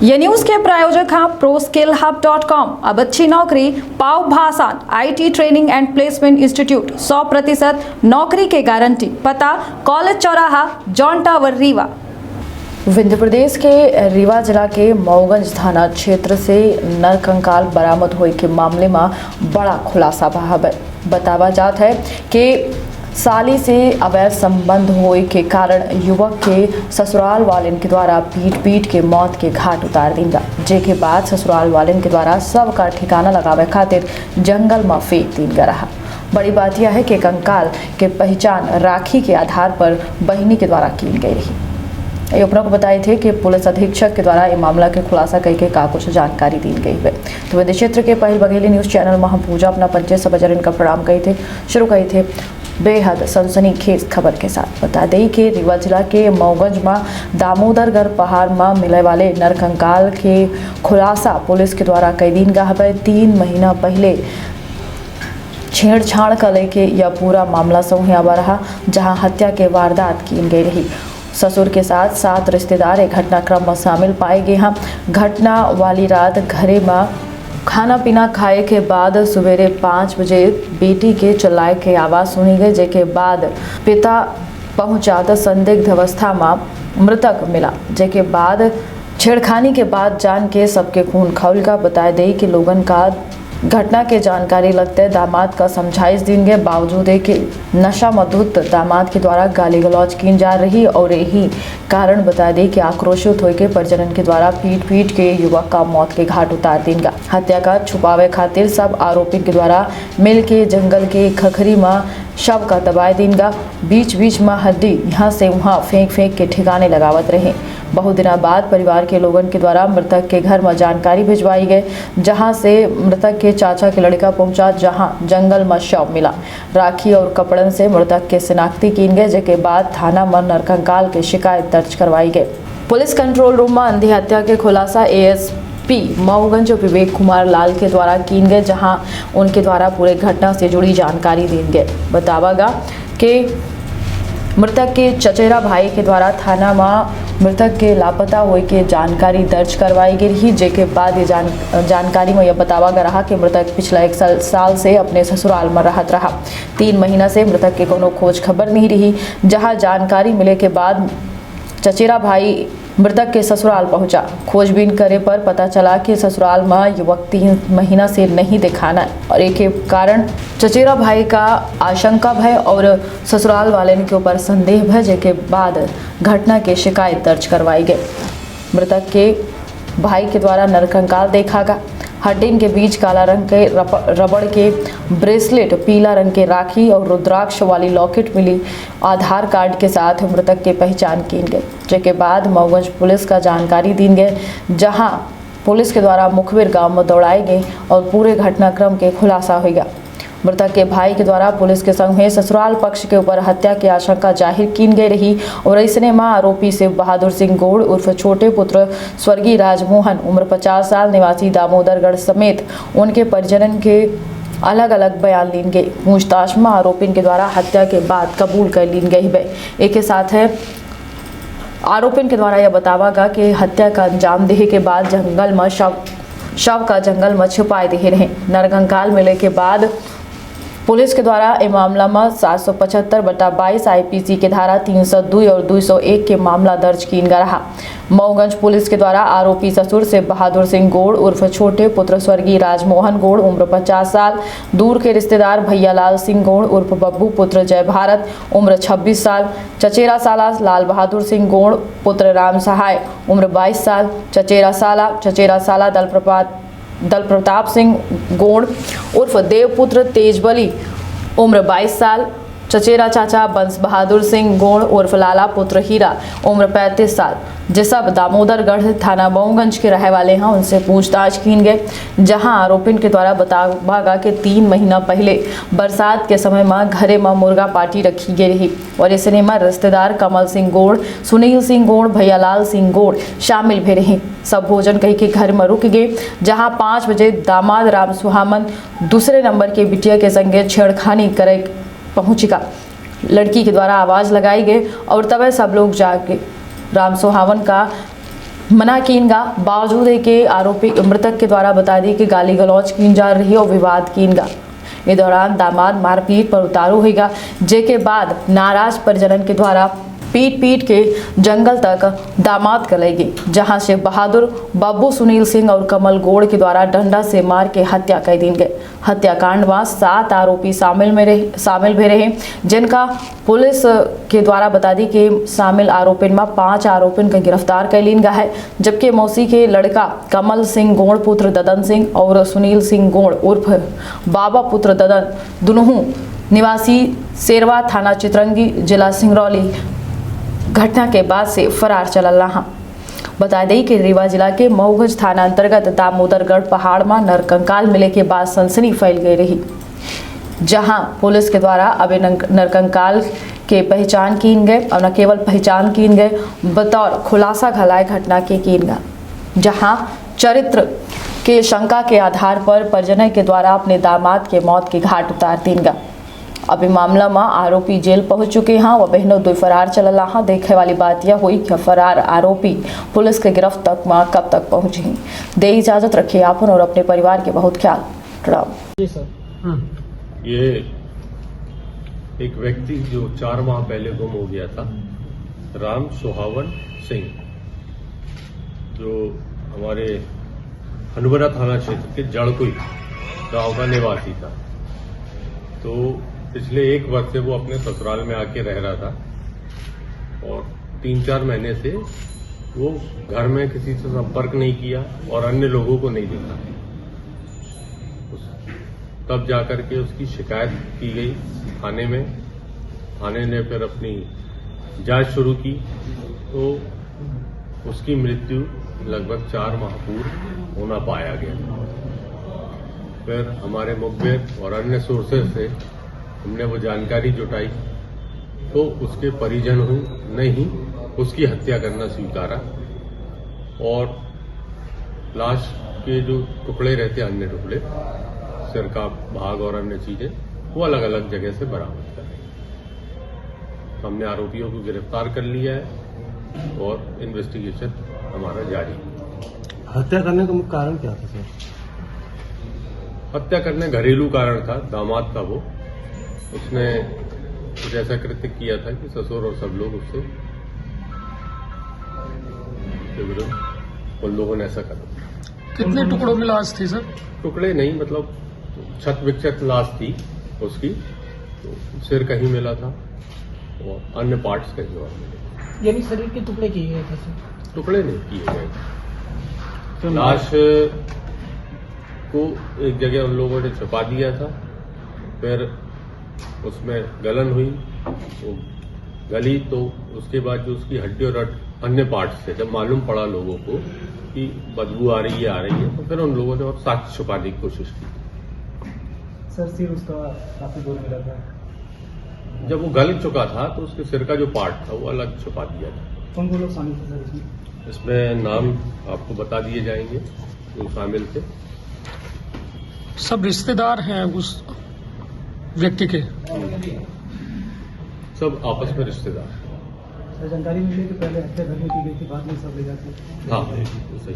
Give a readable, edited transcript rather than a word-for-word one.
ये न्यूज के प्रायोजक हैं ProSkillHub.com। अब अच्छी नौकरी पाओ भाषण IT training and placement institute 100% नौकरी के गारंटी। पता कॉलेज चौराहा जॉन टावर रीवा। विंध्य प्रदेश के रीवा जिला के मऊगंज थाना क्षेत्र से नरकंकाल बरामद हुए के मामले में बड़ा खुलासा बतावा जाता है कि साली से अवैध संबंध होए के कारण युवक के ससुराल वालन के द्वारा पीट के मौत के घाट उतार दींगा, जेके बाद ससुराल वालन के द्वारा सब का ठिकाना लगावे खातिर जंगल में फेंक दींगा रहा। बड़ी बात यह है कि कंकाल के पहचान राखी के आधार पर बहिनी के द्वारा की गई रही। अपनों को बताए थे कि पुलिस अधीक्षक के द्वारा ये मामला के खुलासा करके का कुछ जानकारी दी गई है। तो विंध्य क्षेत्र के पहल बघेली न्यूज चैनल में हम पूजा अपना परिचय सब इनका प्रोग्राम कही थे शुरू कही थे बेहद सनसनीखेज खबर के साथ। बता दें कि रीवा जिला के मऊगंज में दामोदरगढ़ पहाड़ में मिले वाले नरकंकाल के खुलासा पुलिस के द्वारा कई दिन का 3 महीना पहले छेड़छाड़ का लेके यह पूरा मामला संज्ञावा रहा, जहां हत्या के वारदात की गई रही। ससुर के साथ 7 रिश्तेदार एक घटनाक्रम में शामिल पाए गए हैं। घटना वाली रात घरे में खाना पीना खाए के बाद सवेरे 5 बजे बेटी के चिल्लाए के आवाज़ सुनी गई, जेके बाद पिता पहुंचात संदिग्ध अवस्था में मृतक मिला, जेके बाद छेड़खानी के बाद जान के सबके खून खौल का बताए दे कि लोगन का घटना के जानकारी लगते दामाद का समझाइश देंगे बावजूद कि नशा मधुत दामाद के द्वारा गाली गलौज की जा रही और यही कारण बता दें कि आक्रोशित होकर परिजनन के द्वारा पीट के युवक का मौत के घाट उतार देंगे। हत्या का छुपावे खातिर सब आरोपी के द्वारा मिल के जंगल के खखरी में शव का दबाए देंगे। बीच बीच में हड्डी यहाँ से वहाँ फेंक के ठिकाने लगावत रहे। बहुत दिनों बाद परिवार के लोगों के द्वारा मृतक के घर में जानकारी भिजवाई गई, जहां से मृतक के चाचा के लड़का पहुंचा, जहां जंगल में शव मिला। राखी और कपड़न से मृतक के शिनाख्ती की गई, जेके बाद थाना में नरकंकाल की शिकायत दर्ज करवाई गई। पुलिस कंट्रोल रूम में अंधी हत्या के खुलासा ASP मऊगंज विवेक कुमार लाल के द्वारा की गई, जहां उनके द्वारा पूरे घटना से जुड़ी जानकारी दी गई। बतावागा कि मृतक के चचेरा भाई के द्वारा थाना में मृतक के लापता हुए के जानकारी दर्ज करवाई गई रही, जेके बाद ये जानकारी में यह बतावा गया रहा कि मृतक पिछला 1 साल से अपने ससुराल में रहत रहा। 3 महीना से मृतक के कोनो खोज खबर नहीं रही, जहां जानकारी मिले के बाद चचेरा भाई मृतक के ससुराल पहुंचा। खोजबीन करे पर पता चला कि ससुराल में युवक 3 महीना से नहीं दिखाना है और एक कारण चचेरा भाई का आशंका भय और ससुराल वाले के ऊपर संदेह भय, जेके बाद घटना की शिकायत दर्ज करवाई गई। मृतक के भाई के द्वारा नरकंकाल देखा गया। हड्डी के बीच काला रंग के रबड़ के ब्रेसलेट, पीला रंग के राखी और रुद्राक्ष वाली लॉकेट मिली। आधार कार्ड के साथ मृतक की पहचान की गई, जिसके बाद मऊगंज पुलिस का जानकारी दी गई, जहां पुलिस के द्वारा मुखबिर गांव में दौड़ाई गई और पूरे घटनाक्रम के खुलासा हो गया। मृतक के भाई के द्वारा पुलिस के संग ससुराल पक्ष के ऊपर हत्या की आशंका जाहिर की गई रही और ऐसने में आरोपी शिव बहादुर सिंह गौड़ उर्फ छोटे पुत्र स्वर्गीय राजमोहन उम्र 50 साल निवासी दामोदरगढ़ समेत उनके परिजनन के अलग अलग बयान ली गई। पूछताछ में आरोपी के द्वारा हत्या के बाद कबूल कर ली गई है। एक के साथ है आरोपी के द्वारा यह बतावा गया कि हत्या का अंजाम देने के बाद जंगल में शव का जंगल में छिपाए दे रहे। नरकंकाल मिले के बाद पुलिस के द्वारा इस मामला में 775/22 IPC के धारा 302 और 201 के मामला दर्ज की गया रहा। मऊगंज पुलिस के द्वारा आरोपी ससुर से बहादुर सिंह गौड़ उर्फ छोटे पुत्र स्वर्गीय राजमोहन गौड़ उम्र 50 साल, दूर के रिश्तेदार भैयालाल सिंह गौड़ उर्फ बब्बू पुत्र जय भारत उम्र 26 साल, चचेरा साला लाल बहादुर सिंह गौड़ पुत्र राम सहाय उम्र 22 साल, चचेरा साला दल प्रताप सिंह गौड़ उर्फ देवपुत्र तेजबली उम्र 22 साल, चचेरा चाचा बंस बहादुर सिंह गौड़ उर्फ लाला पुत्र हीरा उम्र 35 साल, जे सब दामोदरगढ़ थाना मऊगंज के रहने वाले हैं। उनसे पूछताछ की गई, जहां आरोपी के द्वारा बतावा गया कि 3 महीना पहले बरसात के समय में घरे में मुर्गा पार्टी रखी गई रही और इसने में रिश्तेदार कमल सिंह गौड़, सुनील सिंह गौड़, भैयालाल सिंह गौड़ शामिल भी रहे। सब भोजन कही के घर में रुक गए, जहां 5 बजे दामाद राम सुहामन दूसरे नंबर के बिटिया के संगे छेड़खानी करे पहुंचेगा। लड़की के द्वारा आवाज़ लगाई गई और तब सब लोग जाके राम सुहावन का मना कीनगा बावजूद है कि आरोपी मृतक के द्वारा बता दी कि गाली गलौज कीन जा रही है और विवाद कीनगा। इस दौरान दामाद मारपीट पर उतारू होगा, जेके बाद नाराज परिजनन के द्वारा पीट के जंगल तक दामाद कर लेगी, जहां से बहादुर बब्बू सुनील सिंह और कमल गोड़ के द्वारा डंडा से मार के हत्या कर दी गई। हत्याकांड में 7 आरोपी शामिल भी रहे, जिनका पुलिस के द्वारा बता दी कि शामिल आरोपिन में 5 आरोपिन का गिरफ्तार कर लीन गया है, जबकि मौसी के लड़का कमल सिंह गोड़ पुत्र ददन सिंह और सुनील सिंह गोड़ उर्फ बाबा पुत्र ददन दोनों निवासी शेरवा थाना चितरंगी जिला सिंगरौली घटना के बाद से फरार चलल रहा। बता दें कि रीवा जिला के मऊगंज थाना अंतर्गत दामोदरगढ़ पहाड़ में नरकंकाल मिले के बाद सनसनी फैल गई रही, जहां पुलिस के द्वारा अभी नरकंकाल के पहचान कीन गए और न केवल पहचान कीन गए बतौर खुलासा घलाए घटना के कीन गया, जहां चरित्र के शंका के आधार पर परिजन के द्वारा अपने दामाद के मौत के घाट उतार दीन गया। अभी मामला में आरोपी जेल पहुंच चुके हैं व बहनों 2 फरार चल रहा। देखे वाली बात यह हुई कि फरार आरोपी पुलिस के गिरफ्त तक में कब तक पहुंचे। दे इजाजत रखिए आपन और अपने परिवार के बहुत ख्याल। प्रणाम। जी सर। ये एक व्यक्ति जो 4 माह पहले गुम हो गया था, राम सुहावन सिंह, जो हमारे हनुबरा थाना क्षेत्र के जड़कुई गांव का निवासी था। तो पिछले 1 वर्ष से वो अपने ससुराल में आके रह रहा था और 3-4 महीने से वो घर में किसी से संपर्क नहीं किया और अन्य लोगों को नहीं देखा। तब जाकर के उसकी शिकायत की गई थाने में। थाने ने फिर अपनी जांच शुरू की तो उसकी मृत्यु लगभग 4 माह पूर्व होना पाया गया। फिर हमारे मुखबिर और अन्य सोर्सेज से हमने वो जानकारी जुटाई तो उसके परिजन ने ही उसकी हत्या करना स्वीकारा और लाश के जो टुकड़े रहते, अन्य टुकड़े, सिर का भाग और अन्य चीजें, वो अलग अलग जगह से बरामद कर रही। हमने आरोपियों को गिरफ्तार कर लिया है और इन्वेस्टिगेशन हमारा जारी है। हत्या करने का मुख्य कारण क्या था सर? हत्या करने घरेलू कारण था। दामाद था वो, उसने कुछ ऐसा कृत्य किया था कि ससुर और सब लोग उससे विरुद्ध उन लोगों ने ऐसा करा। कितने टुकड़ों में लाश थी सर? टुकड़े नहीं, मतलब छत विक्षत लाश थी उसकी। तो सिर कहीं मिला था और अन्य पार्ट्स कहीं और मिले। यानी शरीर के टुकड़े किए गए थे सर? टुकड़े नहीं किए गए। लाश को एक जगह उन लोगों ने छुपा दिया था, फिर उसमें गलन हुई, वो गली, तो उसके बाद जो उसकी हड्डी और अन्य पार्ट्स से जब मालूम पड़ा लोगों को कि बदबू आ रही है, तो फिर उन लोगों ने और साक्ष्य छुपाने की कोशिश की। सर सिर उसका काफी दूर मिला था। जब वो गल चुका था तो उसके सिर का जो पार्ट था वो अलग छुपा दिया था। कौन कौन लोग शामिल थे सर इसमें? इसमें नाम आपको बता दिए जाएंगे जो शामिल थे। सब रिश्तेदार हैं उस व्यक्ति के? सब आपस में रिश्तेदार। सर जानकारी मिली कि पहले हत्या घर में की गई थी, बाद में सब ले जाते। हाँ, सही।